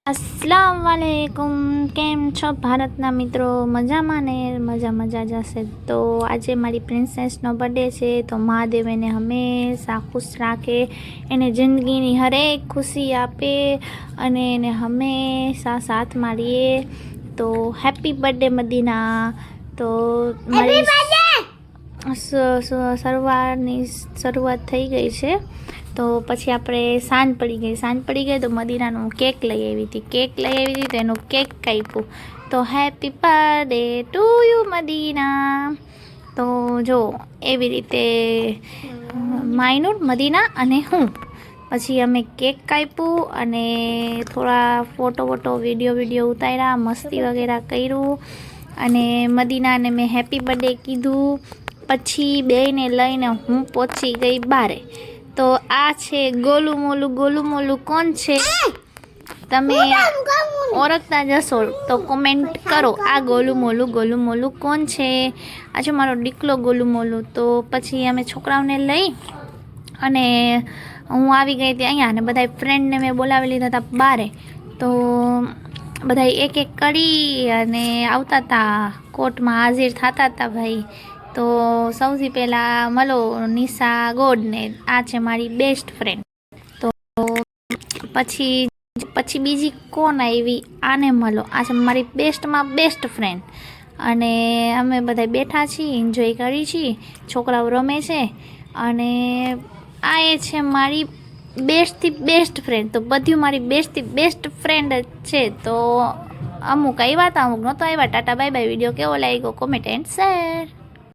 अस्सलाम वालेकुम। કેમ છો ભારતના મિત્રો? મજામાં ને? મજા જશે. તો આજે મારી પ્રિન્સેસનો બર્થડે છે, તો મહાદેવ એને હંમેશા ખુશ રાખે, એને જિંદગીની હરેક ખુશી આપે અને એને હંમેશા સાથ મળીએ. તો હેપી બર્થડે મદીના. તો મારી સવારની શરૂઆત થઈ ગઈ છે. તો પછી આપણે સાંજ પડી ગઈ તો મદીનાનું કેક લઈ આવી હતી તો એનું કેક કાપ્યું. તો happy birthday to you Medina. તો જો એવી રીતે માયનુર, મદીના અને હું પછી અમે કેક કાપ્યું અને થોડા ફોટો વિડીયો ઉતાર્યા, મસ્તી વગેરે કર્યું અને મદીનાને મેં હેપી બર્થડે કીધું. પછી બેયને લઈને હું પહોંચી ગઈ બારે. તો આ છે ગોલું મોલું કોણ છે? તમે ઓળખતા જશો તો કોમેન્ટ કરો, આ ગોલું મોલું કોણ છે? આ છે મારો દીકલો ગોલું મોલું. તો પછી અમે છોકરાઓને લઈ અને હું આવી ગઈ હતી અહીંયા અને બધા ફ્રેન્ડને મેં બોલાવી લીધા હતા બારે. તો બધા એક કરી અને આવતા હતા, કોર્ટમાં હાજર થતા હતા ભાઈ. તો સૌથી પહેલાં મળો નિશા ગોડને, આ છે મારી બેસ્ટ ફ્રેન્ડ. તો પછી બીજી કોણ આવી? આને મળો, આ છે મારી બેસ્ટમાં બેસ્ટ ફ્રેન્ડ. અને અમે બધા બેઠા છીએ, એન્જોય કરી છીએ, છોકરાઓ રમે છે અને આ એ છે મારી બેસ્ટથી બેસ્ટ ફ્રેન્ડ. તો બધું મારી બેસ્ટથી બેસ્ટ ફ્રેન્ડ જ છે. તો અમુક આવ્યા હતા, અમુક નહોતો આવ્યા. Tata bye bye. વિડીયો કેવો લાગ્યો? Comment and share.